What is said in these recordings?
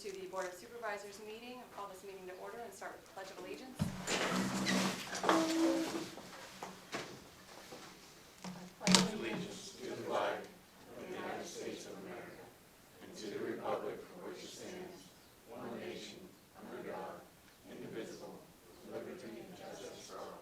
to the Board of Supervisors meeting. I'll call this meeting to order and start with the Pledge of Allegiance. Allegiance to the flag of the United States of America and to the republic for which it stands, one nation, under God, indivisible, with liberty and justice for all.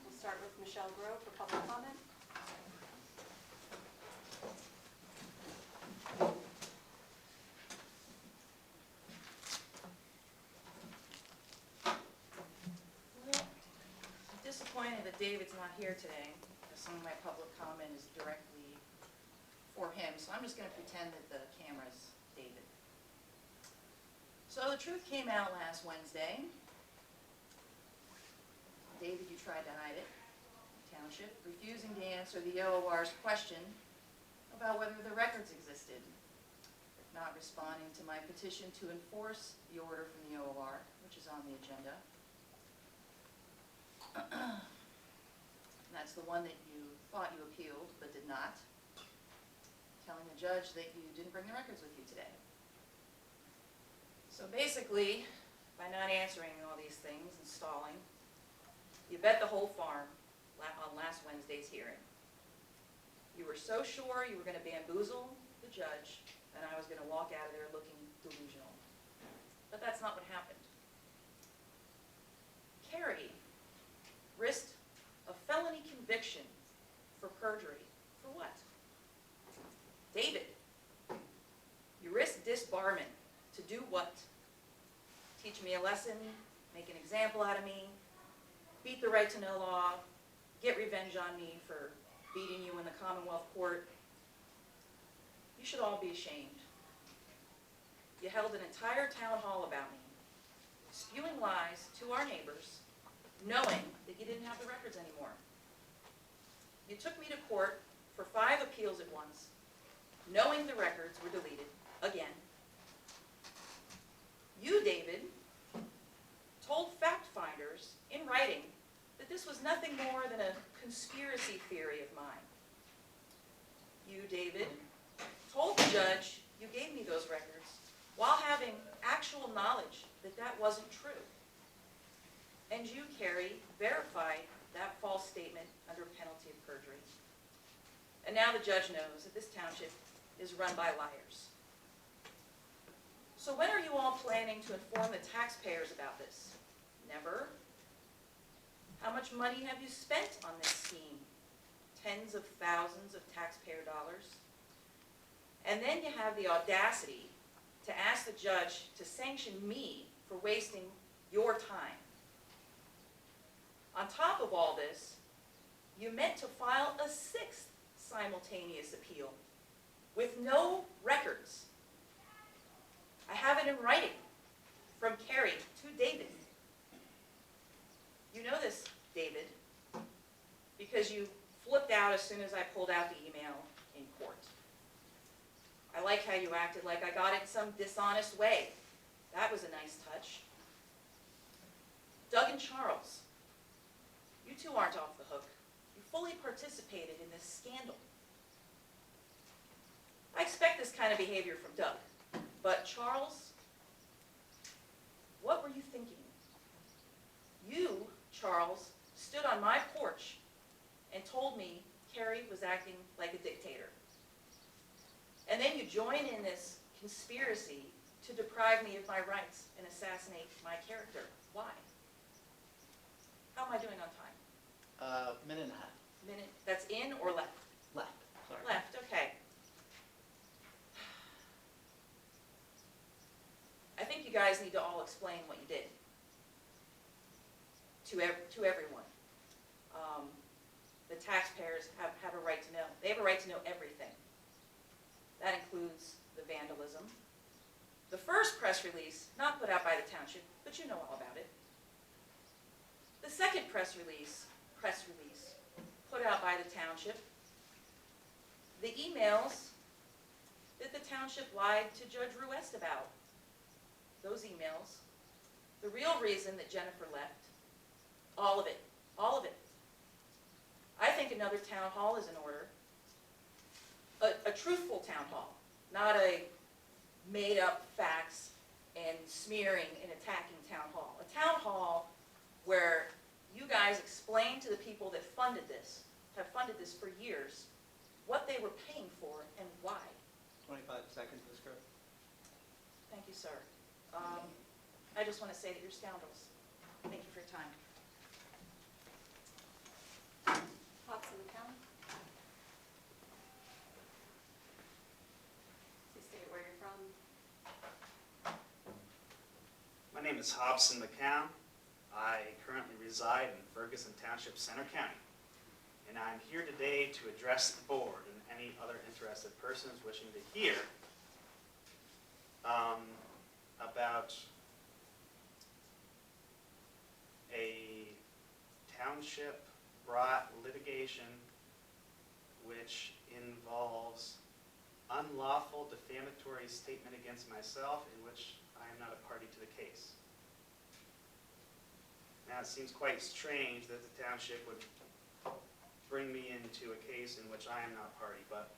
We'll start with Michelle Grove for public comment. I'm disappointed that David's not here today, because some of my public comment is directly for him, so I'm just going to pretend that the camera's David. So the truth came out last Wednesday. David, you tried to hide it. Township refusing to answer the OOR's question about whether the records existed, not responding to my petition to enforce the order from the OOR, which is on the agenda. And that's the one that you thought you appealed but did not, telling the judge that you didn't bring the records with you today. So basically, by not answering all these things and stalling, you bet the whole farm on last Wednesday's hearing. You were so sure you were going to bamboozle the judge, and I was going to walk out of there looking delusional. But that's not what happened. Carrie risked a felony conviction for perjury. For what? David, you risked disbarment to do what? Teach me a lesson, make an example out of me, beat the right to know law, get revenge on me for beating you in the Commonwealth Court. You should all be ashamed. You held an entire town hall about me, spewing lies to our neighbors, knowing that you didn't have the records anymore. You took me to court for 5 appeals at once, knowing the records were deleted again. You, David, told fact finders in writing that this was nothing more than a conspiracy theory of mine. You, David, told the judge you gave me those records while having actual knowledge that that wasn't true. And you, Carrie, verified that false statement under penalty of perjury. And now the judge knows that this township is run by liars. So when are you all planning to inform the taxpayers about this? Never? How much money have you spent on this scheme? Tens of thousands of taxpayer dollars. And then you have the audacity to ask the judge to sanction me for wasting your time. On top of all this, you meant to file a 6th simultaneous appeal with no records. I have it in writing from Carrie to David. You know this, David, because you flipped out as soon as I pulled out the email in court. I like how you acted like I got it some dishonest way. That was a nice touch. Doug and Charles, you two aren't off the hook. You fully participated in this scandal. I expect this kind of behavior from Doug, but Charles, what were you thinking? You, Charles, stood on my porch and told me Carrie was acting like a dictator. And then you join in this conspiracy to deprive me of my rights and assassinate my character. Why? How am I doing on time? Minute and a half. Minute, that's in or left? Left. Sorry. Left, okay. I think you guys need to all explain what you did to everyone. The taxpayers have a right to know. They have a right to know everything. That includes the vandalism. The first press release, not put out by the township, but you know all about it. The second press release put out by the township, the emails that the township lied to Judge Ruest about. Those emails, the real reason that Jennifer left, all of it. I think another town hall is in order. A truthful town hall, not a made-up facts and smearing and attacking town hall. A town hall where you guys explain to the people that have funded this for years, what they were paying for and why. 25 seconds, Ms. Kerr. Thank you, sir. I just want to say that you're scoundrels. Thank you for your time. Hobson McCown. Please state where you're from. My name is Hobson McCown. I currently reside in Ferguson Township, Center County. And I'm here today to address the board and any other interested persons wishing to hear about a township-brought litigation which involves unlawful defamatory statement against myself, in which I am not a party to the case. Now, it seems quite strange that the township would bring me into a case in which I am not party, but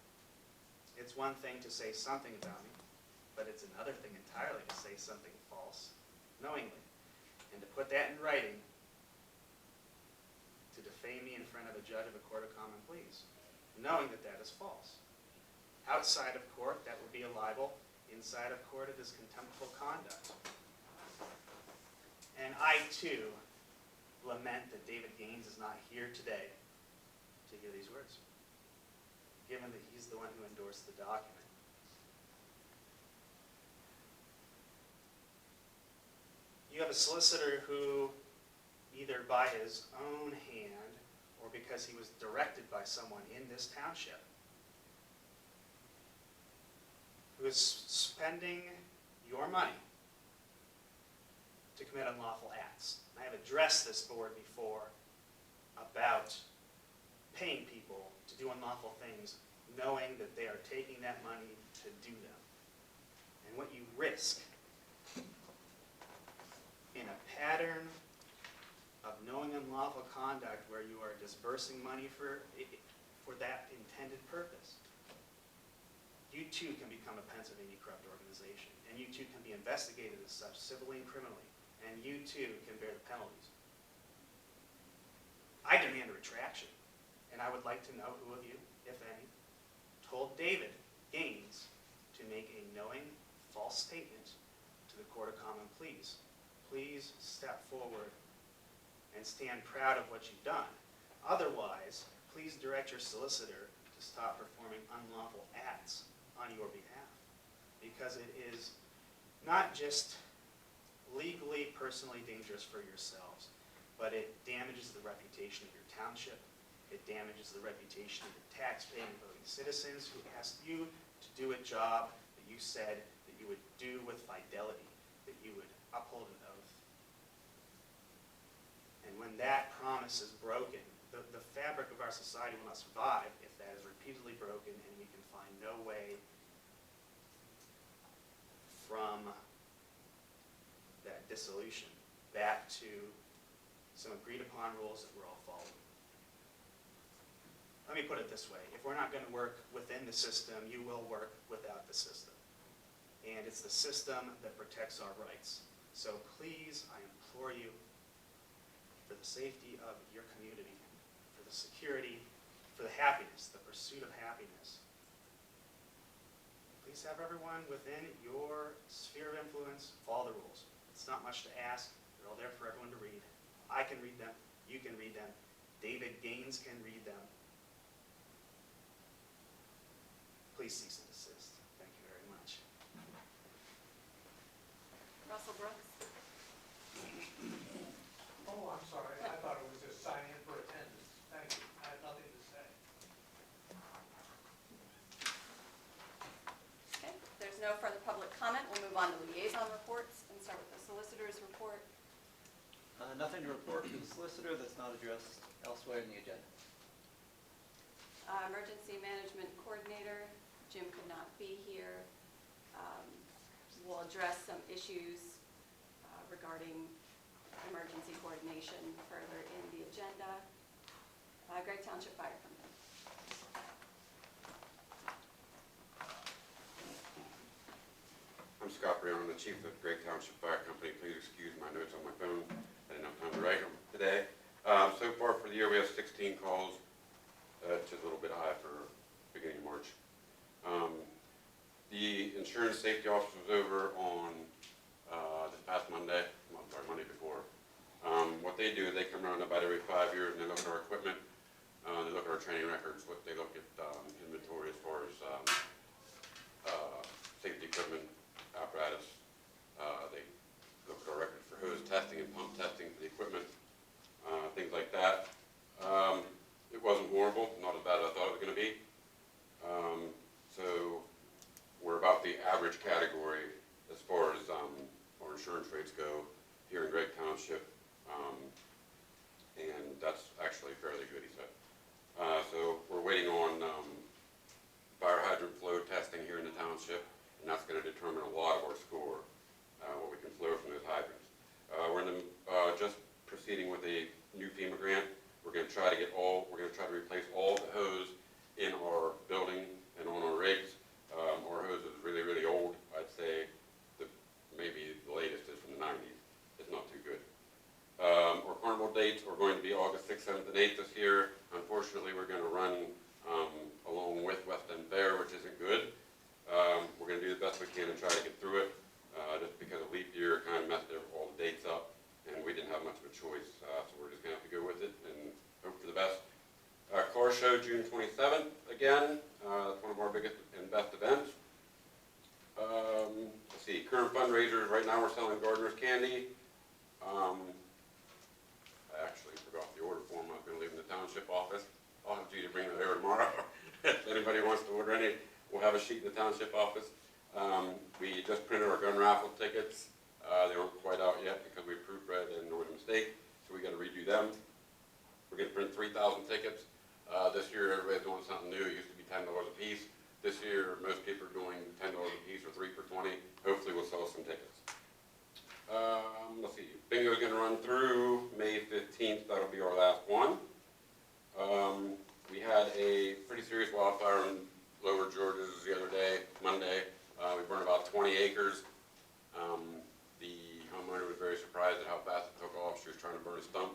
it's one thing to say something about me, but it's another thing entirely to say something false, knowingly, and to put that in writing, to defame me in front of a judge of a court of common pleas, knowing that that is false. Outside of court, that would be a libel. Inside of court, it is contemptible conduct. And I, too, lament that David Gaines is not here today to hear these words, given that he's the one who endorsed the document. You have a solicitor who, either by his own hand or because he was directed by someone in this township, who is spending your money to commit unlawful acts. I have addressed this board before about paying people to do unlawful things, knowing that they are taking that money to do them. And what you risk in a pattern of knowing unlawful conduct where you are disbursing money for that intended purpose, you too can become a Pennsylvania corrupt organization, and you too can be investigated as such, civilly and criminally, and you too can bear the penalties. I demand a retraction, and I would like to know who of you, if any, told David Gaines to make a knowing false statement to the Court of Common Pleas. Please step forward and stand proud of what you've done. Otherwise, please direct your solicitor to stop performing unlawful acts on your behalf, because it is not just legally, personally dangerous for yourselves, but it damages the reputation of your township. It damages the reputation of your tax-paying voting citizens who asked you to do a job that you said that you would do with fidelity, that you would uphold an oath. And when that promise is broken, the fabric of our society will not survive if that is repeatedly broken and we can find no way from that dissolution back to some agreed upon rules that we're all following. Let me put it this way. If we're not going to work within the system, you will work without the system. And it's the system that protects our rights. So please, I implore you, for the safety of your community, for the security, for the happiness, the pursuit of happiness, please have everyone within your sphere of influence follow the rules. It's not much to ask. They're all there for everyone to read. I can read them. You can read them. David Gaines can read them. Please cease and desist. Thank you very much. Russell Brooks. Oh, I'm sorry, I thought it was just sign in for attendance. Thank you, I have nothing to say. Okay, if there's no further public comment, we'll move on to liaison reports and start with the solicitor's report. Nothing to report from the solicitor that's not addressed elsewhere in the agenda. Emergency Management Coordinator, Jim could not be here. We'll address some issues regarding emergency coordination further in the agenda. Gregg Township Fire Company. I'm Scott Brown, I'm the chief of Gregg Township Fire Company. Please excuse my notes on my phone. I didn't have time to write them today. So far for the year, we have 16 calls. It's just a little bit high for beginning of March. The insurance safety office was over on this past Monday. I'm sorry, Monday before. What they do is they come around about every 5 years and they look at our equipment. They look at our training records. What they look at inventory as far as safety equipment, apparatus. They look at our records for hose testing and pump testing for the equipment, things like that. It wasn't horrible, not as bad as I thought it was going to be. So we're about the average category as far as our insurance rates go here in Gregg Township, and that's actually fairly good, he said. So we're waiting on fire hydrant flow testing here in the township, and that's going to determine a lot of our score, what we can flow from those hydrants. We're in the, just proceeding with a new FEMA grant. We're going to try to replace all the hose in our building and on our rigs. Our hose is really, really old. I'd say maybe the latest is from the 90s. It's not too good. Our carnival dates are going to be August 6th, 7th, and 8th this year. Unfortunately, we're going to run along with West End Fair, which isn't good. We're going to do the best we can and try to get through it. Just because of leap year kind of messed all the dates up, and we didn't have much of a choice, so we're just going to have to go with it and hope for the best. Car show June 27th again. That's one of our biggest and best events. Let's see, current fundraisers. Right now we're selling Gardener's candy. I actually forgot the order form. I was going to leave in the township office. I'll have you to bring that over tomorrow. If anybody wants to order any, we'll have a sheet in the township office. We just printed our gun raffle tickets. They aren't quite out yet because we proofread and made a mistake, so we got to redo them. We're going to print 3,000 tickets. This year, everybody's doing something new. It used to be $10 a piece. This year, most people are doing $10 a piece or 3 for $20. Hopefully, we'll sell some tickets. Let's see. Bingo's going to run through May 15th. That'll be our last one. We had a pretty serious wildfire in Lower Georges the other day, Monday. We burned about 20 acres. The homeowner was very surprised at how fast it took off. She was trying to burn a stump,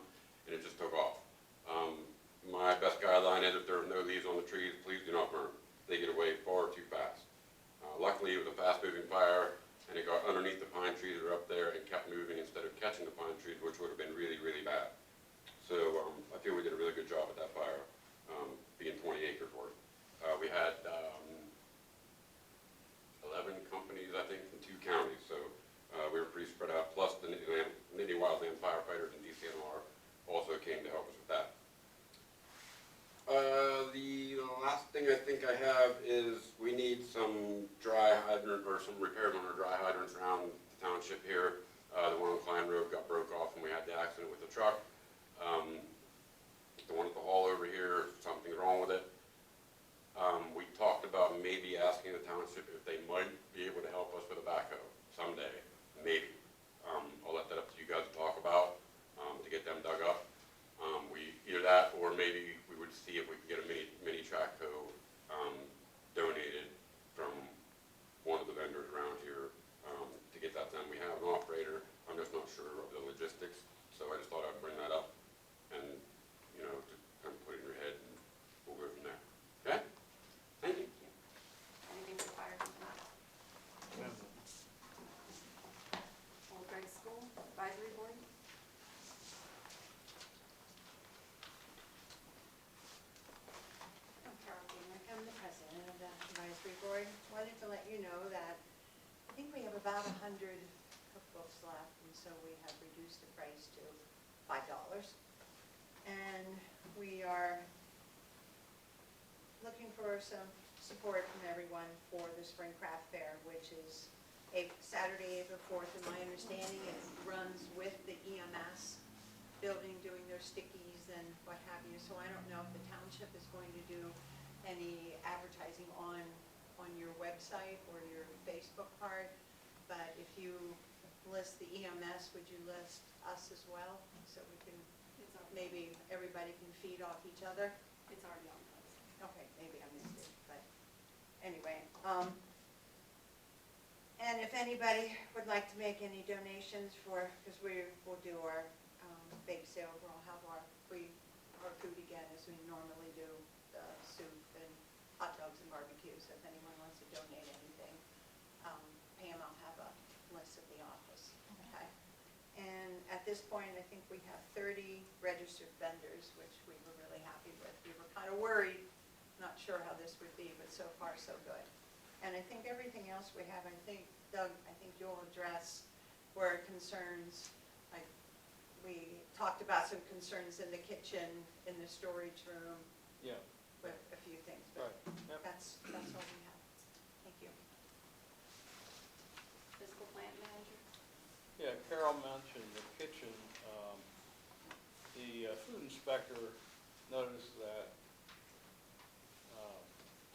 and it just took off. My best guideline is if there are no leaves on the trees, please do not burn. They get away far too fast. Luckily, it was a fast-moving fire, and it got underneath the pine trees that are up there and kept moving instead of catching the pine trees, which would have been really, really bad. So I feel we did a really good job at that fire, being 20 acres worth. We had 11 companies, I think, from 2 counties, so we were pretty spread out. Plus, the Nittany Wildland firefighters and DCNR also came to help us with that. The last thing I think I have is we need some dry hydrant or some repairs on our dry hydrants around the township here. The one on Klein Road got broke off when we had the accident with the truck. The one at the hall over here, something's wrong with it. We talked about maybe asking the township if they might be able to help us with a backhoe someday, maybe. I'll let that up to you guys to talk about, to get them dug up. Either that, or maybe we would see if we could get a mini track hoe donated from one of the vendors around here to get that done. We have an operator. I'm just not sure of the logistics, so I just thought I'd bring that up and, you know, to kind of put it in your head, and we'll go from there. Okay? Thank you. Anything for fire company? Old Gregg School Advisory Board? I'm Carol Gingrich. I'm the president of the advisory board. Wanted to let you know that I think we have about 100 cookbooks left, and so we have reduced the price to $5. And we are looking for some support from everyone for the Spring Craft Fair, which is a Saturday, April 4th, and my understanding it runs with the EMS building, doing their stickies and what have you. So I don't know if the township is going to do any advertising on your website or your Facebook part. But if you list the EMS, would you list us as well? So we can, It's already, maybe everybody can feed off each other? it's already on the website. Okay, maybe I missed it, but anyway. And if anybody would like to make any donations for, because we'll do our bake sale, we'll have our food again as we normally do, the soup and hot dogs and barbecue. So if anyone wants to donate anything, Pam, I'll have a list at the office, okay? And at this point, I think we have 30 registered vendors, which we were really happy with. We were kind of worried, not sure how this would be, but so far so good. And I think everything else we have, I think, Doug, I think you'll address where concerns, like, we talked about some concerns in the kitchen, in the storage room, Yeah, with a few things, but right, yep. that's all we have. Thank you. Fiscal plant manager? Yeah, Carol mentioned the kitchen. The food inspector noticed that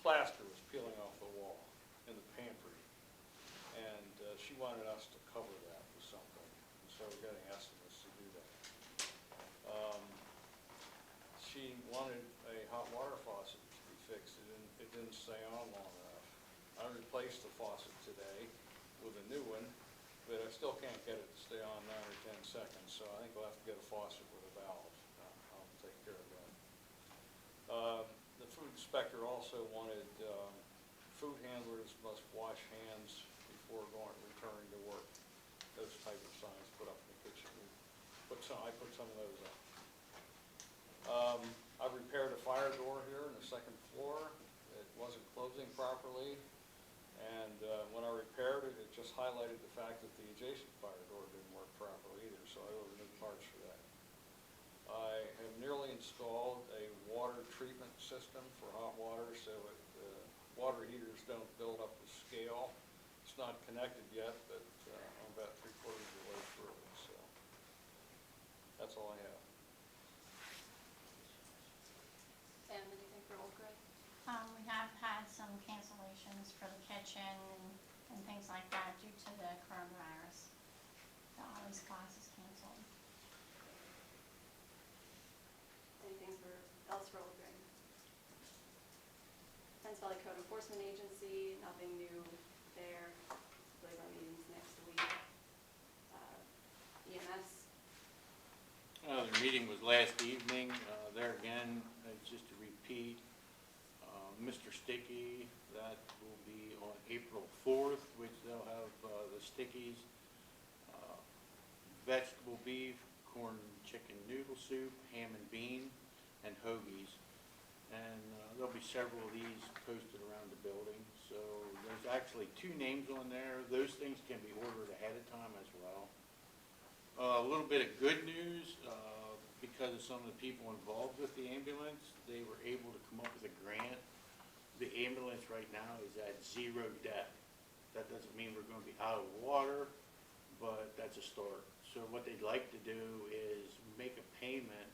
plaster was peeling off the wall in the pantry, and she wanted us to cover that with something, and so we're getting estimates to do that. She wanted a hot water faucet to be fixed. It didn't stay on long enough. I replaced the faucet today with a new one, but I still can't get it to stay on 9 or 10 seconds, so I think we'll have to get a faucet with a valve. I'll take care of that. The food inspector also wanted food handlers must wash hands before returning to work. Those type of signs put up in the kitchen. I put some of those up. I repaired a fire door here on the second floor. It wasn't closing properly, and when I repaired it, it just highlighted the fact that the adjacent fire door didn't work properly either, so I ordered new parts for that. I have nearly installed a water treatment system for hot water so that water heaters don't build up the scale. It's not connected yet, but I'm about 3/4 of the way through it, so that's all I have. Sam, anything for Old Greg? We have had some cancellations for the kitchen and things like that due to the coronavirus. All these classes canceled. Anything else for Old Greg? Penns Valley Code Enforcement Agency, nothing new there. I believe our meeting's next week. EMS, The meeting was last evening. There again, just to repeat, Mr. Sticky, that will be on April 4th, which they'll have the stickies, vegetable beef, corn chicken noodle soup, ham and bean, and hoagies. And there'll be several of these posted around the building. So there's actually 2 names on there. Those things can be ordered ahead of time as well. A little bit of good news, because of some of the people involved with the ambulance, they were able to come up with a grant. The ambulance right now is at 0 debt. That doesn't mean we're going to be out of water, but that's a start. So what they'd like to do is make a payment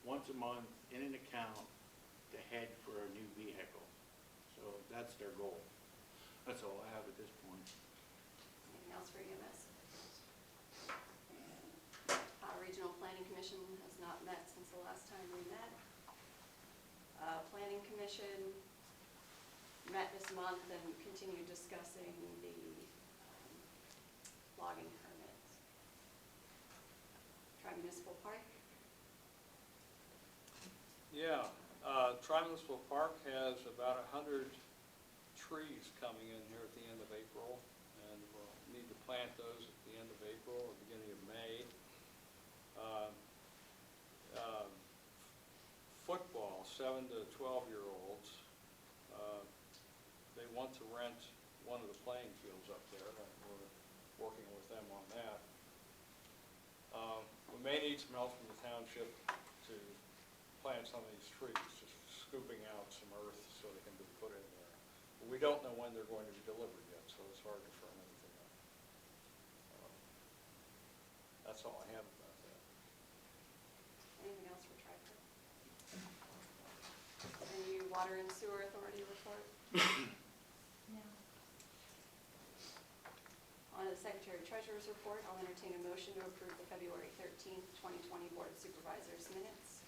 once a month in an account to head for a new vehicle. So that's their goal. That's all I have at this point. anything else for EMS? Regional Planning Commission has not met since the last time we met. Planning Commission met this month and continued discussing the logging permits. Tri-Municipal Park, Yeah, Tri-Municipal Park has about 100 trees coming in here at the end of April, and we'll need to plant those at the end of April or beginning of May. Football, 7 to 12-year-olds, they want to rent one of the playing fields up there, and we're working with them on that. We may need some help from the township to plant some of these trees, just scooping out some earth so they can be put in there. But we don't know when they're going to be delivered yet, so it's hard to firm anything up. That's all I have about that. Water and Sewer Authority report. No. On the Secretary Treasurer's report, I'll entertain a motion to approve the February 13th, 2020 Board of Supervisors minutes.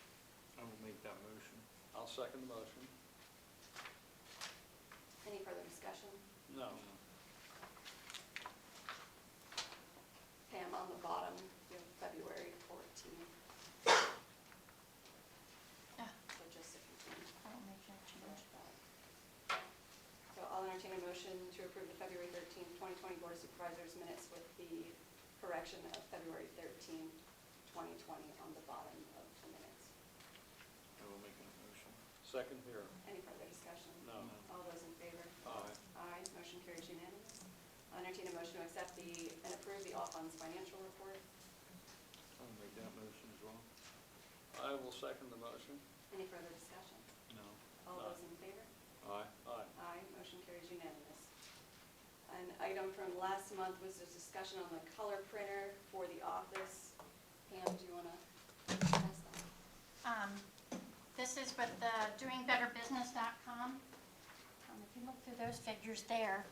I will make that motion. I'll second the motion. Any further discussion? No. Pam, on the bottom, you have February 14th. Ah. So just if you can I will make that change. change that. So I'll entertain a motion to approve the February 13th, 2020 Board of Supervisors minutes with the correction of February 13th, 2020 on the bottom of the minutes. I will make that motion. Second here. Any further discussion? No. All those in favor? Aye. Aye, motion carries unanimous. I'll entertain a motion to accept and approve the all funds financial report. I will make that motion as well. I will second the motion. Any further discussion? No. All No. those in favor? Aye. Aye. Aye, motion carries unanimous. An item from last month was a discussion on the color printer for the office. Pam, do you want to pass that? This is with the doingbetterbusiness.com. If you look through those figures there,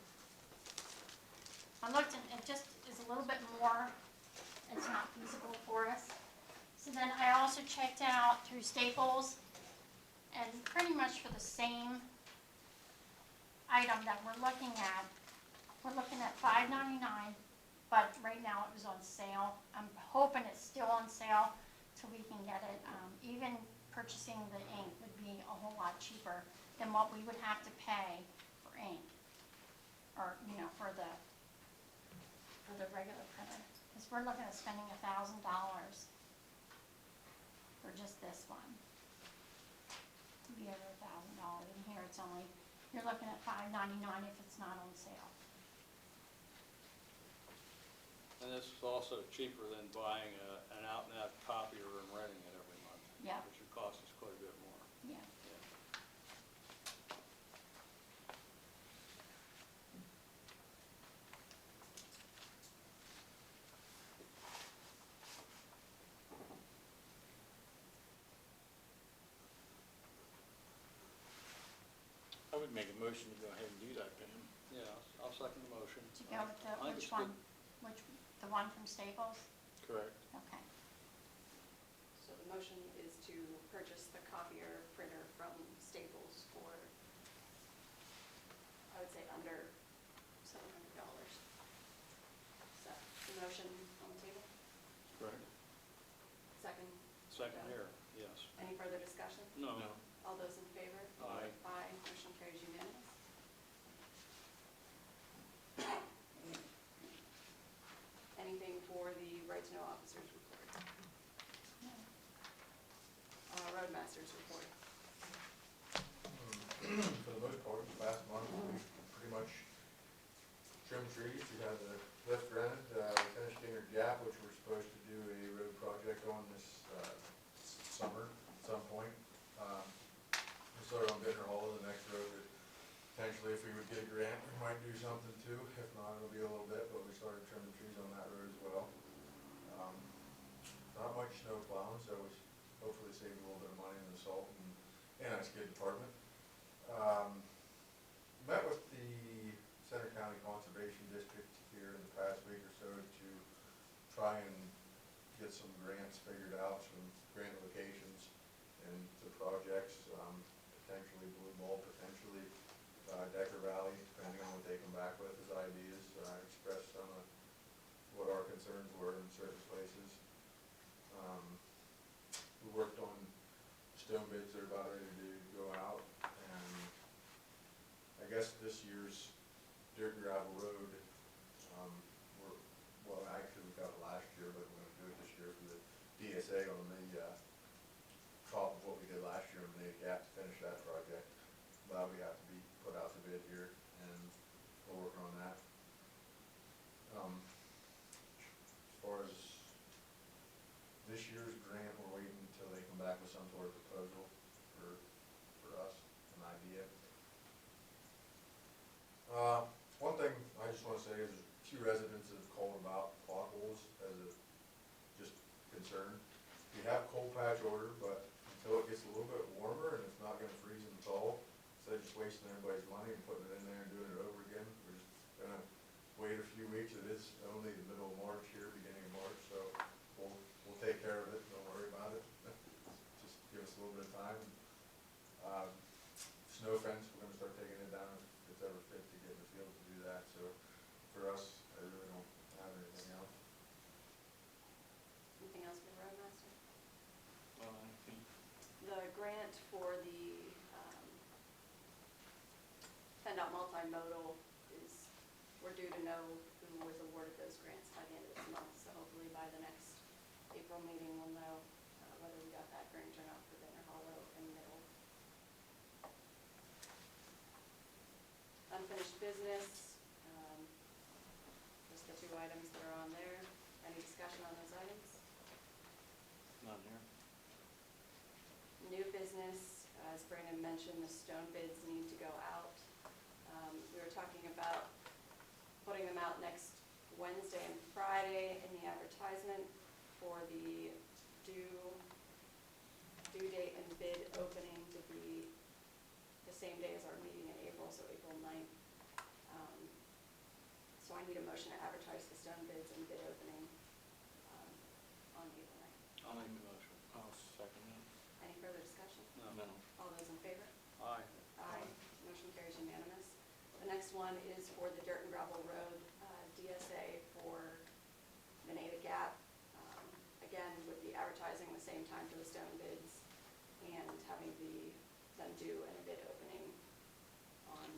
I looked and it just is a little bit more, it's not feasible for us. So then I also checked out through Staples, and pretty much for the same item that we're looking at $5.99, but right now it was on sale. I'm hoping it's still on sale till we can get it. Even purchasing the ink would be a whole lot cheaper than what we would have to pay for ink, or, for the regular printer. Because we're looking at spending $1,000 for just this one. It'd be over $1,000, and here it's only, you're looking at $5.99 if it's not on sale. And this is also cheaper than buying an out-and-out copier and renting it every month. Yeah. Which would cost us quite a bit more. Yeah. I would make a motion to go ahead and do that, Pam. Yeah, I'll second the motion. To go with I think which it's good. one? The one from Staples? Correct. Okay. So the motion is to purchase the copier printer from Staples for, I would say, under $700. So the motion on the table? Correct. Second? Second here, yes. Any further discussion? No. All those in favor? Aye. Aye, motion carries unanimous. Anything for the right to know officers report? No. Roadmasters report. For the most part, last month, we pretty much trimmed trees. We had the lift rented, we finished Dinger Gap, which we're supposed to do a road project on this summer at some point. We started on Bittner Hall, the next road that potentially, if we would get a grant, we might do something too. If not, it'll be a little bit, but we started trimming trees on that road as well. Not much snow plowing, so we hopefully saved a little bit of money in the salt and ice skid department. Met with the Center County Conservation District here in the past week or so to try and get some grants figured out, some grant locations and the projects, potentially Blue Ball, potentially Decker Valley, depending on what they come back with as ideas. Express some of what our concerns were in certain places. We worked on stone bids that are about ready to go out, and I guess this year's dirt and gravel road, actually we got it last year, but we're gonna do it this year for the DSA on the top of what we did last year on the Gap to finish that project. But we have to be put out to bid here, and we're working on that. As far as this year's grant, we're waiting until they come back with some sort of proposal for us, an idea. One thing I just want to say is a few residents have called about potholes as a just concern. We have cold patch order, but until it gets a little bit warmer and it's not going to freeze and thaw, wasting everybody's money and putting it in there and doing it over again. We're just gonna wait a few weeks. It is only the middle of March here, beginning of March, so we'll take care of it. Don't worry about it. Just give us a little bit of time. Snow fence, we're gonna start taking it down if it's ever fit to get in the field to do that. So for us, I really don't have anything else. Anything else for the roadmaster? I think The grant for the PennDOT multimodal is, we're due to know who was awarded those grants by the end of this month. So hopefully by the next April meeting, we'll know whether we got that grant or not for Banner Hollow and Middle. Unfinished business, just the two items that are on there. Any discussion on those items? none here. New business, as Brandon mentioned, the stone bids need to go out. We were talking about putting them out next Wednesday and Friday in the advertisement for the due date and bid opening to be the same day as our meeting in April, so April 9th. So I need a motion to advertise the stone bids and bid opening on April 9th. I'll make the motion. I'll second it. Any further discussion? No. All those in favor? Aye. Aye. Motion carries unanimous. The next one is for the dirt and gravel road DSA for Mineta Gap. Again, with the advertising the same time for the stone bids and having them due and a bid opening on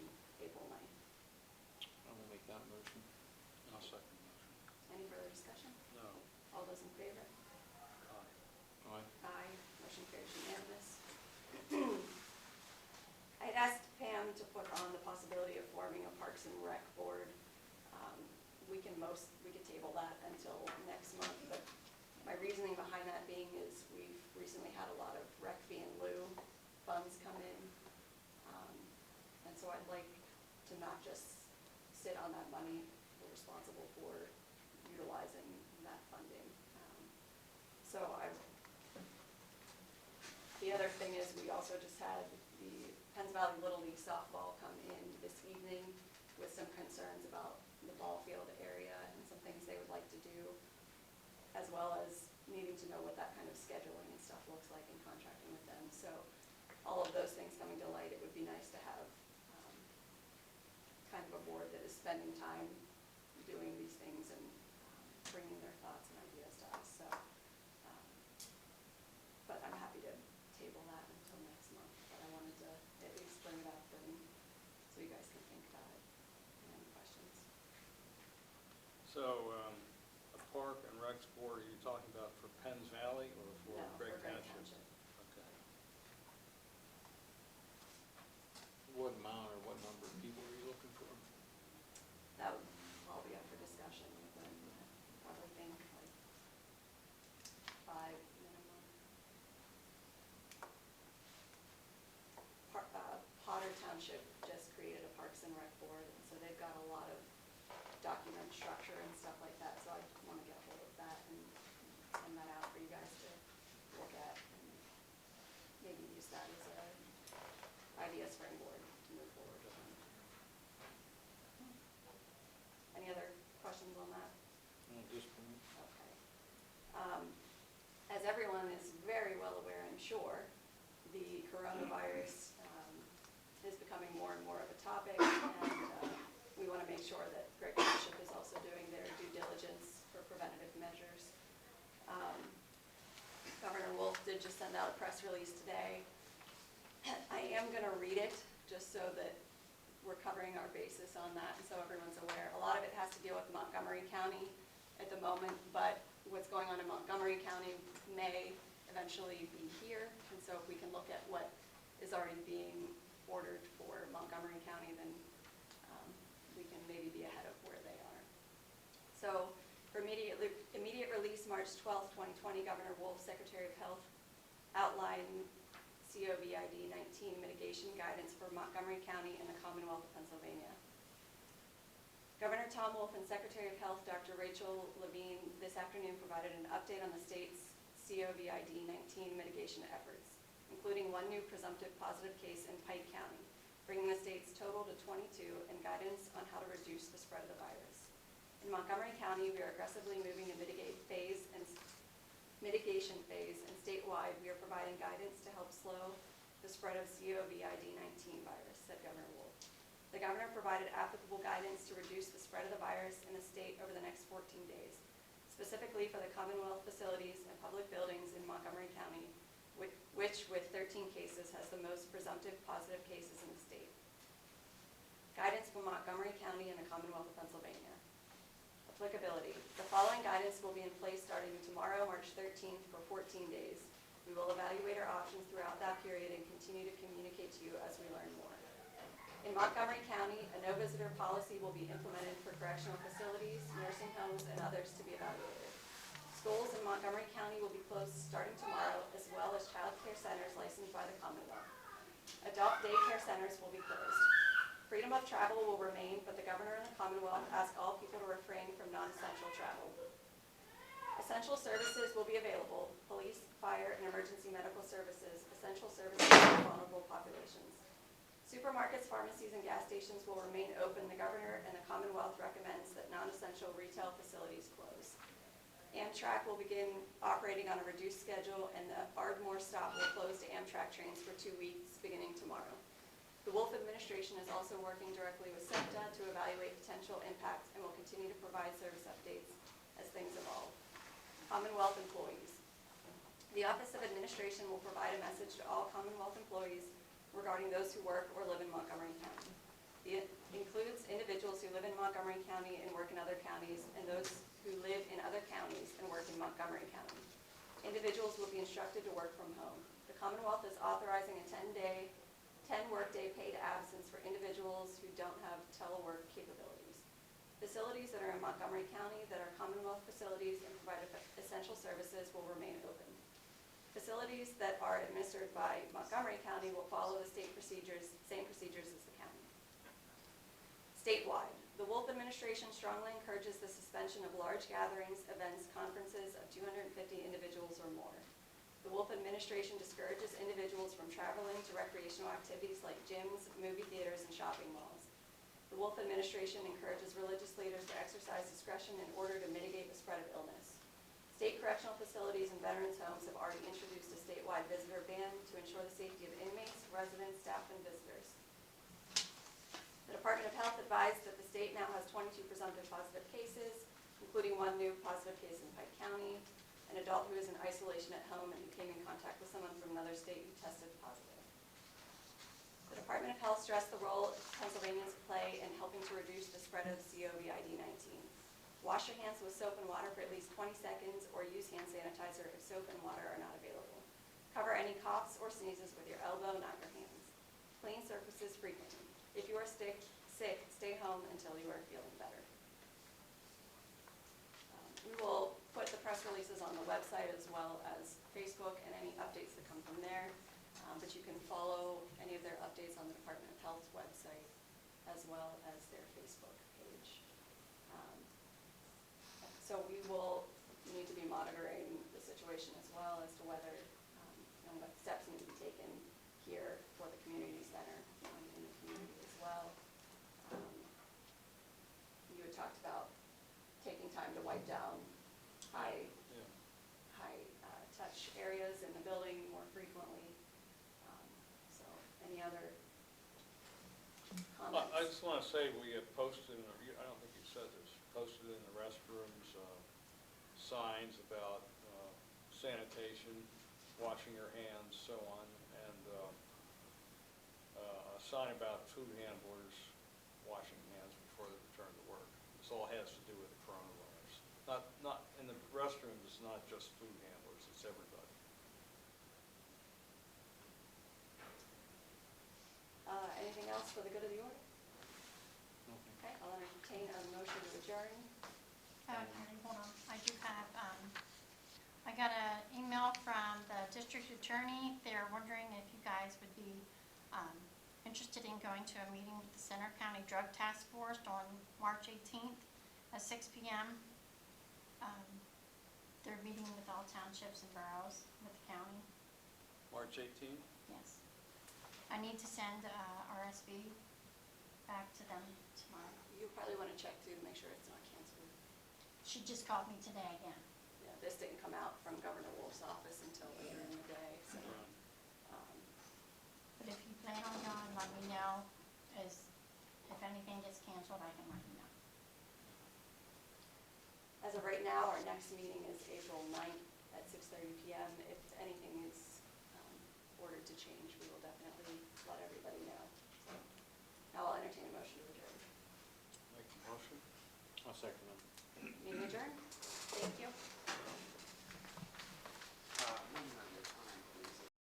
April 9th. I will make that motion. I'll second the motion. Any further discussion? No. All those in favor? Aye. Aye. Aye. Motion carries unanimous. I had asked Pam to put on the possibility of forming a Parks and Rec board. We could table that until next month, but my reasoning behind that being is we've recently had a lot of rec fee in lieu funds come in. And so I'd like to not just sit on that money. We're responsible for utilizing that funding. The other thing is we also just had the Penns Valley Little League softball come in this evening with some concerns about the ball field area and some things they would like to do, as well as needing to know what that kind of scheduling and stuff looks like in contracting with them. So all of those things coming to light, it would be nice to have kind of a board that is spending time doing these things and bringing their thoughts and ideas to us. So, but I'm happy to table that until next month. But I wanted to at least bring it up and so you guys can think about it. Any questions? So, a park and rec board, are you talking about for Penns Valley or for No, Craig for Craig Township? Township. Okay. What amount or what number of people are you looking for? That would all be up for discussion with them. I probably think like 5 minimum. Potter Township just created a Parks and Rec board, and so they've got a lot of document structure and stuff like that, so I want to get hold of that and send that out for you guys to look at and maybe use that as a idea springboard to move forward with them. Any other questions on that? At this point? Okay. As everyone is very well aware, I'm sure, the coronavirus is becoming more and more of a topic, and we want to make sure that Craig Township is also doing their due diligence for preventative measures. Governor Wolf did just send out a press release today. I am going to read it just so that we're covering our basis on that and so everyone's aware. A lot of it has to deal with Montgomery County at the moment, but what's going on in Montgomery County may eventually be here. And so if we can look at what is already being ordered for Montgomery County, then we can maybe be ahead of where they are. So for immediate release, March 12th, 2020, Governor Wolf, Secretary of Health, outlined COVID-19 mitigation guidance for Montgomery County and the Commonwealth of Pennsylvania. Governor Tom Wolf and Secretary of Health, Dr. Rachel Levine, this afternoon provided an update on the state's COVID-19 mitigation efforts, including one new presumptive positive case in Pike County. bringing the state's total to 22, and guidance on how to reduce the spread of the virus. In Montgomery County, we are aggressively moving to mitigation phase, and statewide, we are providing guidance to help slow the spread of COVID-19 virus, said Governor Wolf. The governor provided applicable guidance to reduce the spread of the virus in the state over the next 14 days, specifically for the Commonwealth facilities and public buildings in Montgomery County, which with 13 cases has the most presumptive positive cases in the state. Guidance for Montgomery County and the Commonwealth of Pennsylvania. Applicability. The following guidance will be in place starting tomorrow, March 13th, for 14 days. We will evaluate our options throughout that period and continue to communicate to you as we learn more. In Montgomery County, a no visitor policy will be implemented for correctional facilities, nursing homes, and others to be evaluated. Schools in Montgomery County will be closed starting tomorrow, as well as child care centers licensed by the Commonwealth. Adult daycare centers will be closed. Freedom of travel will remain, but the governor and the Commonwealth ask all people to refrain from non-essential travel. Essential services will be available: police, fire, and emergency medical services, essential services for vulnerable populations. Supermarkets, pharmacies, and gas stations will remain open. The governor and the Commonwealth recommends that non-essential retail facilities close. Amtrak will begin operating on a reduced schedule, and the Ardmore stop will close to Amtrak trains for 2 weeks beginning tomorrow. The Wolf administration is also working directly with SEPTA to evaluate potential impacts and will continue to provide service updates as things evolve. Commonwealth employees. The Office of Administration will provide a message to all Commonwealth employees regarding those who work or live in Montgomery County. It includes individuals who live in Montgomery County and work in other counties, and those who live in other counties and work in Montgomery County. Individuals will be instructed to work from home. The Commonwealth is authorizing a 10-workday paid absence for individuals who don't have telework capabilities. Facilities that are in Montgomery County that are Commonwealth facilities and provide essential services will remain open. Facilities that are administered by Montgomery County will follow the same procedures as the county. Statewide, the Wolf administration strongly encourages the suspension of large gatherings, events, conferences of 250 individuals or more. The Wolf administration discourages individuals from traveling to recreational activities like gyms, movie theaters, and shopping malls. The Wolf administration encourages religious leaders to exercise discretion in order to mitigate the spread of illness. State correctional facilities and veterans' homes have already introduced a statewide visitor ban to ensure the safety of inmates, residents, staff, and visitors. The Department of Health advised that the state now has 22 presumptive positive cases, including 1 new positive case in Pike County, an adult who is in isolation at home and who came in contact with someone from another state who tested positive. The Department of Health stressed the role Pennsylvanians play in helping to reduce the spread of COVID-19. Wash your hands with soap and water for at least 20 seconds or use hand sanitizer if soap and water are not available. Cover any coughs or sneezes with your elbow, not your hands. Clean surfaces frequently. If you are sick, stay home until you are feeling better. We will put the press releases on the website as well as Facebook and any updates that come from there. But you can follow any of their updates on the Department of Health's website as well as their Facebook page. So we will need to be monitoring the situation as well as to whether, what steps need to be taken here for the community center in the community as well. You had talked about taking time to wipe down high touch areas in the building more frequently. So any other comments? I just want to say we have posted, I don't think you said this, posted in the restrooms signs about sanitation, washing your hands, so on, and a sign about food handlers washing hands before they return to work. This all has to do with the coronavirus. Not in the restrooms, it's not just food handlers, it's everybody. Anything else for the good of the order? Okay, I'll entertain a motion to adjourn. Hold on, I do have, I got an email from the district attorney. They're wondering if you guys would be interested in going to a meeting with the Center County Drug Task Force on March 18th at 6 p.m. They're meeting with all townships and boroughs with the county. March 18th? Yes. I need to send RSV back to them tomorrow. You probably want to check too to make sure it's not canceled. She just called me today again. Yeah, this didn't come out from Governor Wolf's office until later in the day, so. But if you plan on going, let me know, if anything gets canceled, I can let you know. As of right now, our next meeting is April 9th at 6:30 PM. If anything is ordered to change, we will definitely let everybody know. So, now I'll entertain a motion to adjourn. Make the motion. I'll second it.